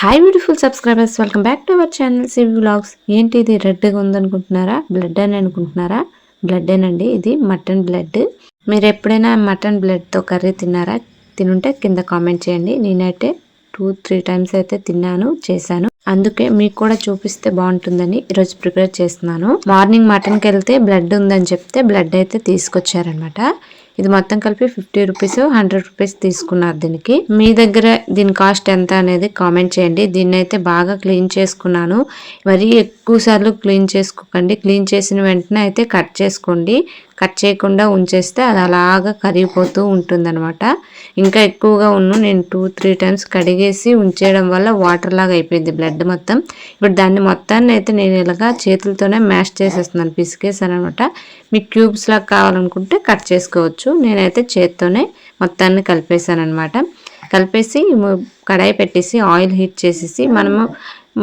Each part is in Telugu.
Hi beautiful subscribers, welcome back to our channel CV vlogs. ఏంటి ఇది రెడ్గా ఉందనుకుంటున్నారా? బ్లడ్ అని అనుకుంటున్నారా? బ్లడ్డేనండి, ఇది మటన్ బ్లడ్. మీరు ఎప్పుడైనా మటన్ బ్లడ్తో కర్రీ తిన్నారా? తినుంటే కింద కామెంట్ చేయండి. నేనైతే 2-3 టైమ్స్ అయితే తిన్నాను, చేశాను. అందుకే మీకు కూడా చూపిస్తే బాగుంటుందని ఈరోజు ప్రిపేర్ చేస్తున్నాను. మార్నింగ్ మటన్కి వెళ్తే బ్లడ్ ఉందని చెప్తే బ్లడ్ అయితే తీసుకొచ్చారనమాట. ఇది మొత్తం కలిపి 50 రూపీస్ 100 రూపీస్ తీసుకున్నారు. దీనికి మీ దగ్గర దీని కాస్ట్ ఎంత అనేది కామెంట్ చేయండి. దీన్ని అయితే బాగా క్లీన్ చేసుకున్నాను. మరీ ఎక్కువ సార్లు క్లీన్ చేసుకోకండి. క్లీన్ చేసిన వెంటనే అయితే కట్ చేసుకోండి. కట్ చేయకుండా ఉంచేస్తే అది అలాగా కరిగిపోతూ ఉంటుందన్నమాట. ఇంకా ఎక్కువగా నేను 2-3 టైమ్స్ కడిగేసి ఉంచేయడం వల్ల వాటర్ లాగా అయిపోయింది బ్లడ్ మొత్తం. ఇప్పుడు దాన్ని మొత్తాన్ని అయితే నేను ఇలాగా చేతులతోనే మ్యాష్ చేసేస్తున్నాను, పిసికేసాను అనమాట. మీకు క్యూబ్స్ లాగా కావాలనుకుంటే కట్ చేసుకోవచ్చు. నేనైతే చేత్తోనే మొత్తాన్ని కలిపేసాను అనమాట. కలిపేసి కడాయి పెట్టేసి ఆయిల్ హీట్ చేసేసి మనము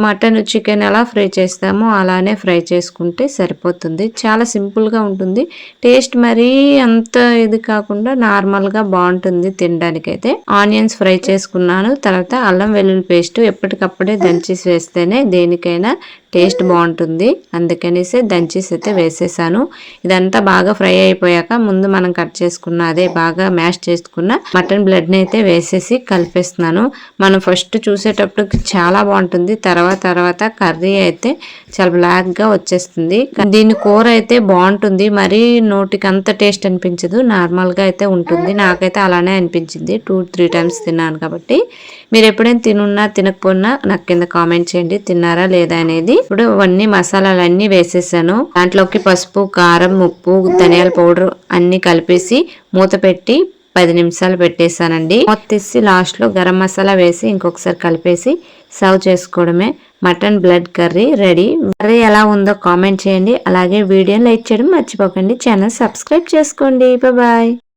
మటన్ చికెన్ ఎలా ఫ్రై చేస్తామో అలానే ఫ్రై చేసుకుంటే సరిపోతుంది. చాలా సింపుల్గా ఉంటుంది. టేస్ట్ మరీ అంత ఇది కాకుండా నార్మల్గా బాగుంటుంది తినడానికైతే. ఆనియన్స్ ఫ్రై చేసుకున్నాను. తర్వాత అల్లం వెల్లుల్లి పేస్ట్ ఎప్పటికప్పుడే దంచేసి వేస్తేనే దేనికైనా టేస్ట్ బాగుంటుంది. అందుకనేసి దంచేసి అయితే వేసేసాను. ఇదంతా బాగా ఫ్రై అయిపోయాక ముందు మనం కట్ చేసుకున్న అదే బాగా మ్యాష్ చేసుకున్న మటన్ బ్లడ్ని అయితే వేసేసి కలిపేస్తున్నాను. మనం ఫస్ట్ చూసేటప్పుడు చాలా బాగుంటుంది. తర్వాత కర్రీ అయితే చాలా బ్లాక్గా వచ్చేస్తుంది. దీని కూర అయితే బాగుంటుంది. మరీ నోటికి అంత టేస్ట్ అనిపించదు, నార్మల్గా అయితే ఉంటుంది. నాకైతే అలానే అనిపించింది. 2-3 టైమ్స్ తిన్నాను కాబట్టి. మీరు ఎప్పుడైనా తినున్నా తినకపోయినా నాకు కింద కామెంట్ చేయండి తిన్నారా లేదా అనేది. ఇప్పుడు అవన్నీ మసాలాలన్నీ వేసేసాను. దాంట్లోకి పసుపు, కారం, ఉప్పు, ధనియాల పౌడర్ అన్ని కలిపేసి మూత పెట్టి 10 నిమిషాలు పెట్టేశానండి. మూత తీసి లాస్ట్ లో గరం మసాలా వేసి ఇంకొకసారి కలిపేసి సర్వ్ చేసుకోవడమే. Mutton blood curry ready. Curry ఎలా ఉందో కామెంట్ చేయండి. అలాగే వీడియోని లైక్ చేయడం మర్చిపోకండి. ఛానల్ సబ్స్క్రైబ్ చేసుకోండి. బాయ్.